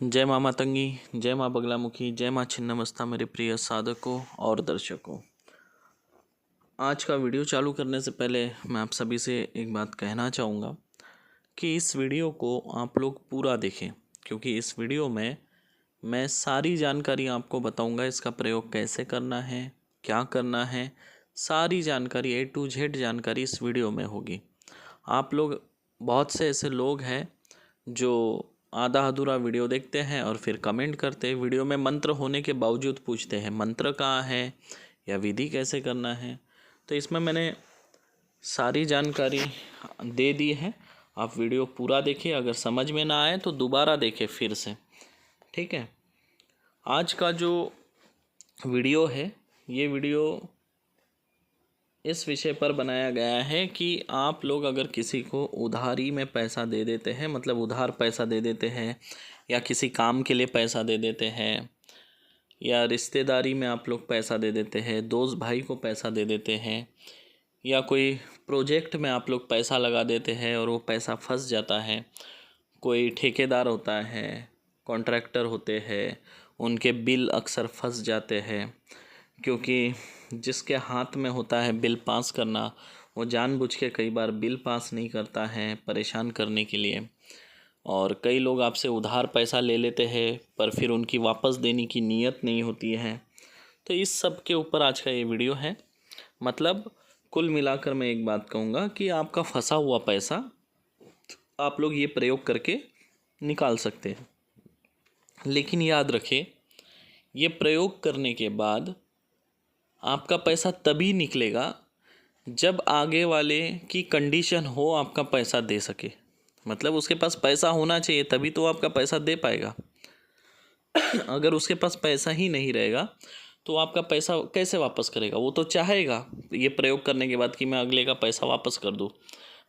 जय माँ मातंगी, जय माँ बगलामुखी, जय माँ छिन्नमस्ता मेरे प्रिय साधकों और दर्शकों। आज का वीडियो चालू करने से पहले मैं आप सभी से एक बात कहना चाहूँगा कि इस वीडियो को आप लोग पूरा देखें, क्योंकि इस वीडियो में मैं सारी जानकारी आपको बताऊँगा। इसका प्रयोग कैसे करना है, क्या करना है, सारी जानकारी A to Z जानकारी इस वीडियो में होगी। आप लोग बहुत से ऐसे लोग हैं जो आधा अधूरा वीडियो देखते हैं और फिर कमेंट करते हैं। वीडियो में मंत्र होने के बावजूद पूछते हैं मंत्र कहाँ है या विधि कैसे करना है। तो इसमें मैंने सारी जानकारी दे दी है। आप वीडियो पूरा देखिए, अगर समझ में ना आए तो दोबारा देखें फिर से, ठीक है। आज का जो वीडियो है, ये वीडियो इस विषय पर बनाया गया है कि आप लोग अगर किसी को उधारी में पैसा दे देते हैं, मतलब उधार पैसा दे देते हैं, या किसी काम के लिए पैसा दे देते हैं, या रिश्तेदारी में आप लोग पैसा दे देते हैं, दोस्त भाई को पैसा दे देते हैं, या कोई प्रोजेक्ट में आप लोग पैसा लगा देते हैं और वो पैसा फंस जाता है। कोई ठेकेदार होता है, कॉन्ट्रैक्टर होते हैं, उनके बिल अक्सर फंस जाते हैं, क्योंकि जिसके हाथ में होता है बिल पास करना, वो जानबूझ के कई बार बिल पास नहीं करता है परेशान करने के लिए। और कई लोग आपसे उधार पैसा ले लेते हैं पर फिर उनकी वापस देने की नीयत नहीं होती है। तो इस सब के ऊपर आज का ये वीडियो है। मतलब कुल मिलाकर मैं एक बात कहूँगा कि आपका फंसा हुआ पैसा आप लोग ये प्रयोग करके निकाल सकते हैं। लेकिन याद रखें, ये प्रयोग करने के बाद आपका पैसा तभी निकलेगा जब आगे वाले की कंडीशन हो आपका पैसा दे सके। मतलब उसके पास पैसा होना चाहिए, तभी तो आपका पैसा दे पाएगा। अगर उसके पास पैसा ही नहीं रहेगा तो आपका पैसा कैसे वापस करेगा? वो तो चाहेगा ये प्रयोग करने के बाद कि मैं अगले का पैसा वापस कर दूँ,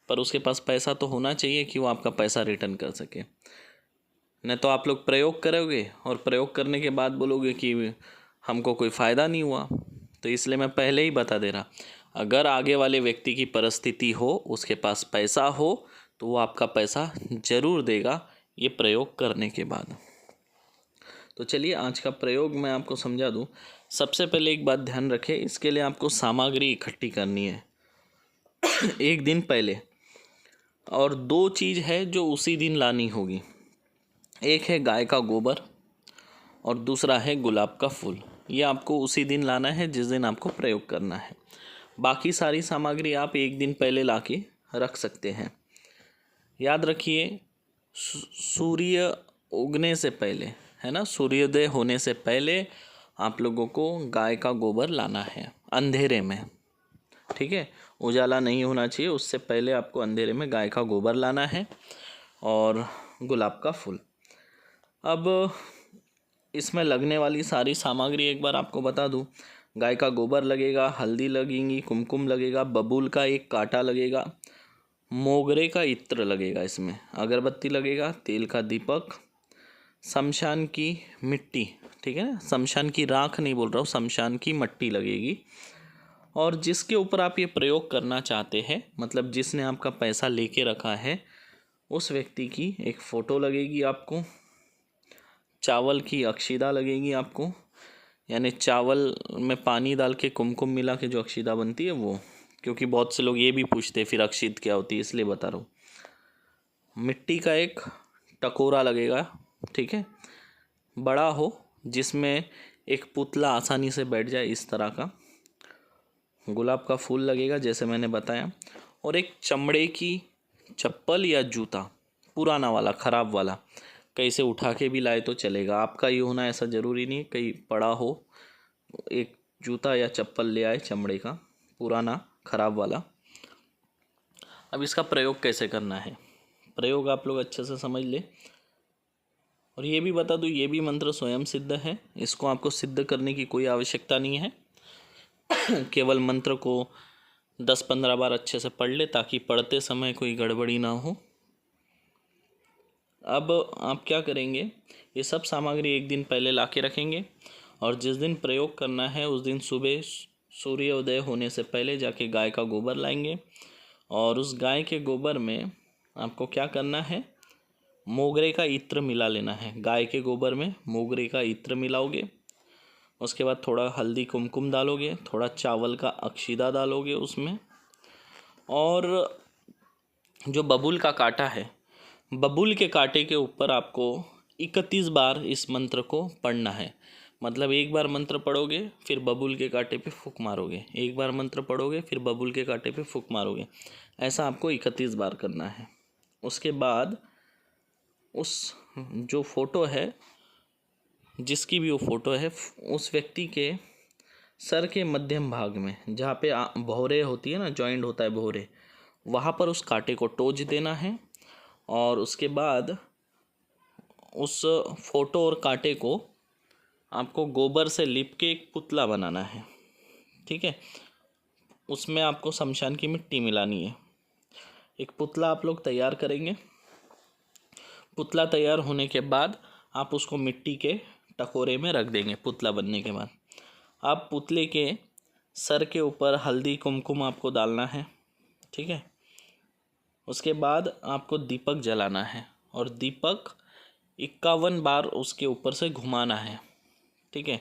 पर उसके पास पैसा तो होना चाहिए कि वो आपका पैसा रिटर्न कर सके। नहीं तो आप लोग प्रयोग करोगे और प्रयोग करने के बाद बोलोगे कि हमको कोई फ़ायदा नहीं हुआ। तो इसलिए मैं पहले ही बता दे रहा, अगर आगे वाले व्यक्ति की परिस्थिति हो, उसके पास पैसा हो, तो वो आपका पैसा ज़रूर देगा ये प्रयोग करने के बाद। तो चलिए आज का प्रयोग मैं आपको समझा दूँ। सबसे पहले एक बात ध्यान रखें, इसके लिए आपको सामग्री इकट्ठी करनी है एक दिन पहले। और दो चीज़ है जो उसी दिन लानी होगी। एक है गाय का गोबर और दूसरा है गुलाब का फूल। ये आपको उसी दिन लाना है जिस दिन आपको प्रयोग करना है। बाकी सारी सामग्री आप एक दिन पहले ला के रख सकते हैं। याद रखिए, सूर्य उगने से पहले, है ना, सूर्योदय होने से पहले आप लोगों को गाय का गोबर लाना है अंधेरे में, ठीक है। उजाला नहीं होना चाहिए, उससे पहले आपको अंधेरे में गाय का गोबर लाना है और गुलाब का फूल। अब इसमें लगने वाली सारी सामग्री एक बार आपको बता दूं। गाय का गोबर लगेगा, हल्दी लगेंगी, कुमकुम लगेगा, बबूल का एक कांटा लगेगा, मोगरे का इत्र लगेगा, इसमें अगरबत्ती लगेगा, तेल का दीपक, शमशान की मिट्टी, ठीक है ना, शमशान की राख नहीं बोल रहा हूँ, शमशान की मट्टी लगेगी। और जिसके ऊपर आप ये प्रयोग करना चाहते हैं, मतलब जिसने आपका पैसा लेके रखा है, उस व्यक्ति की एक फ़ोटो लगेगी आपको। चावल की अक्षिदा लगेगी आपको, यानी चावल में पानी डाल के कुमकुम मिला के जो अक्षिदा बनती है वो, क्योंकि बहुत से लोग ये भी पूछते हैं फिर अक्षित क्या होती है, इसलिए बता रहा हूँ। मिट्टी का एक टकोरा लगेगा, ठीक है, बड़ा हो, जिसमें एक पुतला आसानी से बैठ जाए, इस तरह का। गुलाब का फूल लगेगा जैसे मैंने बताया, और एक चमड़े की चप्पल या जूता, पुराना वाला, ख़राब वाला, कहीं से उठा के भी लाए तो चलेगा। आपका ये होना ऐसा ज़रूरी नहीं, कहीं पड़ा हो, एक जूता या चप्पल ले आए चमड़े का, पुराना ख़राब वाला। अब इसका प्रयोग कैसे करना है, प्रयोग आप लोग अच्छे से समझ ले। और ये भी बता दूँ, ये भी मंत्र स्वयं सिद्ध है, इसको आपको सिद्ध करने की कोई आवश्यकता नहीं है। केवल मंत्र को 10-15 बार अच्छे से पढ़ ले, ताकि पढ़ते समय कोई गड़बड़ी ना हो। अब आप क्या करेंगे, ये सब सामग्री एक दिन पहले ला के रखेंगे, और जिस दिन प्रयोग करना है उस दिन सुबह सूर्योदय होने से पहले जाके गाय का गोबर लाएंगे। और उस गाय के गोबर में आपको क्या करना है, मोगरे का इत्र मिला लेना है। गाय के गोबर में मोगरे का इत्र मिलाओगे, उसके बाद थोड़ा हल्दी कुमकुम डालोगे, थोड़ा चावल का अक्षिदा डालोगे उसमें, और जो बबूल का कांटा है, बबूल के कांटे के ऊपर आपको 31 बार इस मंत्र को पढ़ना है। मतलब एक बार मंत्र पढ़ोगे फिर बबूल के कांटे पे फूंक मारोगे, एक बार मंत्र पढ़ोगे फिर बबूल के कांटे पे फूंक मारोगे, ऐसा आपको 31 बार करना है। उसके बाद उस जो फोटो है, जिसकी भी वो फोटो है, उस व्यक्ति के सर के मध्यम भाग में जहाँ पे भौरे होती है ना, जॉइंट होता है भौरे, वहाँ पर उस कांटे को टोच देना है। और उसके बाद उस फोटो और कांटे को आपको गोबर से लिप के एक पुतला बनाना है। ठीक है, उसमें आपको शमशान की मिट्टी मिलानी है। एक पुतला आप लोग तैयार करेंगे। पुतला तैयार होने के बाद आप उसको मिट्टी के टकोरे में रख देंगे। पुतला बनने के बाद आप पुतले के सर के ऊपर हल्दी कुमकुम आपको डालना है। ठीक है, उसके बाद आपको दीपक जलाना है और दीपक 51 बार उसके ऊपर से घुमाना है। ठीक है,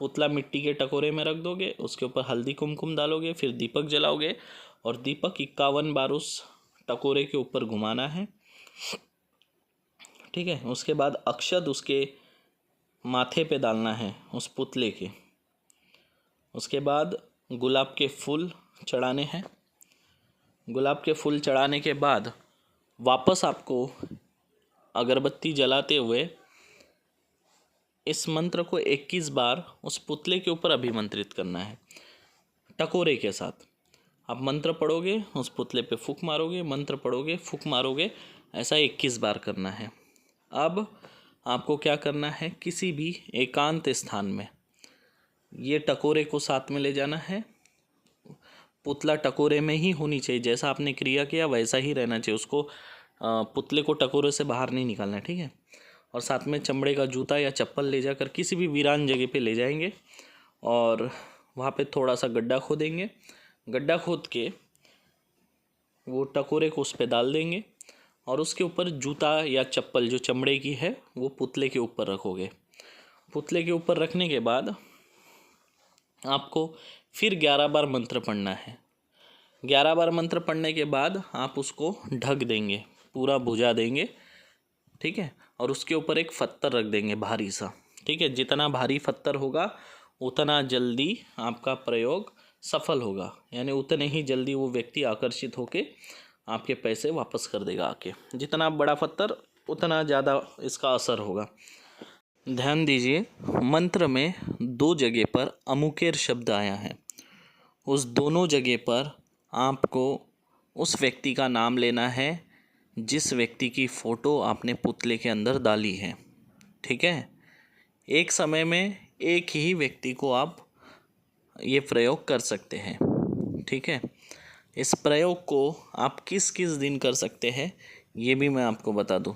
पुतला मिट्टी के टकोरे में रख दोगे, उसके ऊपर हल्दी कुमकुम डालोगे, फिर दीपक जलाओगे और दीपक 51 बार उस टकोरे के ऊपर घुमाना है। ठीक है, उसके बाद अक्षत उसके माथे पे डालना है उस पुतले के। उसके बाद गुलाब के फूल चढ़ाने हैं। गुलाब के फूल चढ़ाने के बाद वापस आपको अगरबत्ती जलाते हुए इस मंत्र को 21 बार उस पुतले के ऊपर अभिमंत्रित करना है टकोरे के साथ। आप मंत्र पढ़ोगे, उस पुतले पे फूंक मारोगे, मंत्र पढ़ोगे, फूंक मारोगे, ऐसा 21 बार करना है। अब आपको क्या करना है, किसी भी एकांत स्थान में ये टकोरे को साथ में ले जाना है। पुतला टकोरे में ही होनी चाहिए, जैसा आपने क्रिया किया वैसा ही रहना चाहिए। उसको पुतले को टकोरे से बाहर नहीं निकालना है। ठीक है, और साथ में चमड़े का जूता या चप्पल ले जाकर किसी भी वीरान जगह पे ले जाएंगे और वहाँ पे थोड़ा सा गड्ढा खोदेंगे। गड्ढा खोद के वो टकोरे को उस पर डाल देंगे और उसके ऊपर जूता या चप्पल जो चमड़े की है वो पुतले के ऊपर रखोगे। पुतले के ऊपर रखने के बाद आपको फिर 11 बार मंत्र पढ़ना है। 11 बार मंत्र पढ़ने के बाद आप उसको ढक देंगे, पूरा बुझा देंगे। ठीक है, और उसके ऊपर एक पत्थर रख देंगे भारी सा। ठीक है, जितना भारी पत्थर होगा उतना जल्दी आपका प्रयोग सफल होगा, यानी उतने ही जल्दी वो व्यक्ति आकर्षित होके आपके पैसे वापस कर देगा आके। जितना बड़ा पत्थर उतना ज़्यादा इसका असर होगा। ध्यान दीजिए, मंत्र में 2 जगह पर अमुकेर शब्द आया है। उस दोनों जगह पर आपको उस व्यक्ति का नाम लेना है जिस व्यक्ति की फ़ोटो आपने पुतले के अंदर डाली है। ठीक है, एक समय में एक ही व्यक्ति को आप ये प्रयोग कर सकते हैं। ठीक है, इस प्रयोग को आप किस किस दिन कर सकते हैं ये भी मैं आपको बता दूं।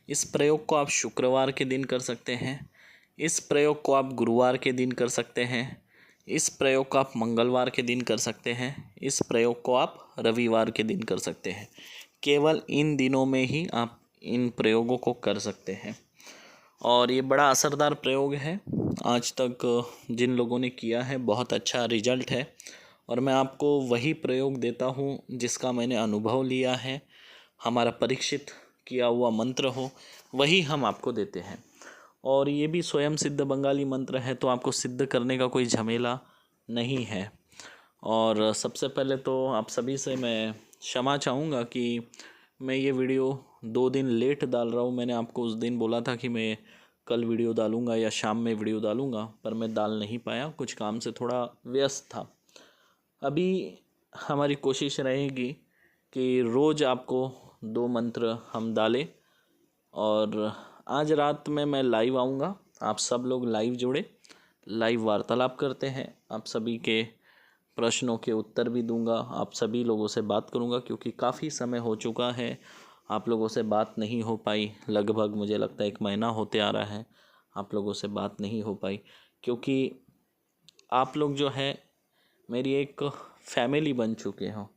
इस प्रयोग को आप शुक्रवार के दिन कर सकते हैं, इस प्रयोग को आप गुरुवार के दिन कर सकते हैं, इस प्रयोग को आप मंगलवार के दिन कर सकते हैं, इस प्रयोग को आप रविवार के दिन कर सकते हैं। केवल इन दिनों में ही आप इन प्रयोगों को कर सकते हैं और ये बड़ा असरदार प्रयोग है। आज तक जिन लोगों ने किया है बहुत अच्छा रिजल्ट है और मैं आपको वही प्रयोग देता हूँ जिसका मैंने अनुभव लिया है। हमारा परीक्षित किया हुआ मंत्र हो वही हम आपको देते हैं और ये भी स्वयं सिद्ध बंगाली मंत्र है, तो आपको सिद्ध करने का कोई झमेला नहीं है। और सबसे पहले तो आप सभी से मैं क्षमा चाहूँगा कि मैं ये वीडियो 2 दिन लेट डाल रहा हूँ। मैंने आपको उस दिन बोला था कि मैं कल वीडियो डालूँगा या शाम में वीडियो डालूँगा, पर मैं डाल नहीं पाया, कुछ काम से थोड़ा व्यस्त था। अभी हमारी कोशिश रहेगी कि रोज़ आपको 2 मंत्र हम डालें और आज रात में मैं लाइव आऊँगा। आप सब लोग लाइव जुड़े, लाइव वार्तालाप करते हैं। आप सभी के प्रश्नों के उत्तर भी दूंगा, आप सभी लोगों से बात करूंगा क्योंकि काफ़ी समय हो चुका है आप लोगों से बात नहीं हो पाई। लगभग मुझे लगता है 1 महीना होते आ रहा है आप लोगों से बात नहीं हो पाई, क्योंकि आप लोग जो है मेरी एक फैमिली बन चुके हो,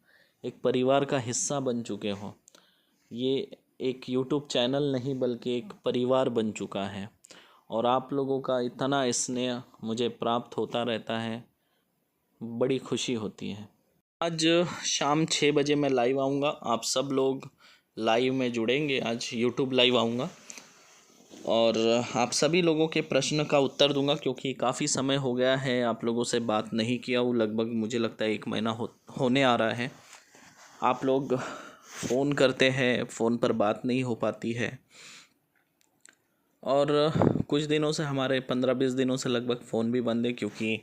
एक परिवार का हिस्सा बन चुके हो। ये एक यूट्यूब चैनल नहीं बल्कि एक परिवार बन चुका है और आप लोगों का इतना स्नेह मुझे प्राप्त होता रहता है, बड़ी खुशी होती है। आज शाम 6 बजे मैं लाइव आऊँगा, आप सब लोग लाइव में जुड़ेंगे। आज यूट्यूब लाइव आऊँगा और आप सभी लोगों के प्रश्न का उत्तर दूंगा, क्योंकि काफ़ी समय हो गया है आप लोगों से बात नहीं किया हूँ। लगभग मुझे लगता है 1 महीना होने आ रहा है। आप लोग फ़ोन करते हैं, फ़ोन पर बात नहीं हो पाती है और कुछ दिनों से हमारे 15-20 दिनों से लगभग फ़ोन भी बंद है, क्योंकि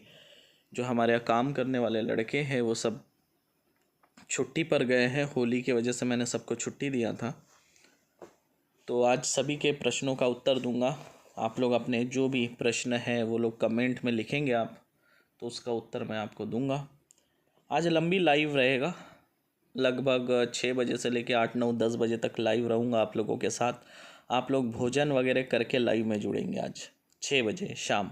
जो हमारे यहाँ काम करने वाले लड़के हैं वो सब छुट्टी पर गए हैं। होली की वजह से मैंने सबको छुट्टी दिया था। तो आज सभी के प्रश्नों का उत्तर दूंगा। आप लोग अपने जो भी प्रश्न हैं वो लोग कमेंट में लिखेंगे आप, तो उसका उत्तर मैं आपको दूंगा। आज लंबी लाइव रहेगा, लगभग 6 बजे से लेकर 8, 9, 10 बजे तक लाइव रहूँगा आप लोगों के साथ। आप लोग भोजन वगैरह करके लाइव में जुड़ेंगे आज 6 बजे शाम।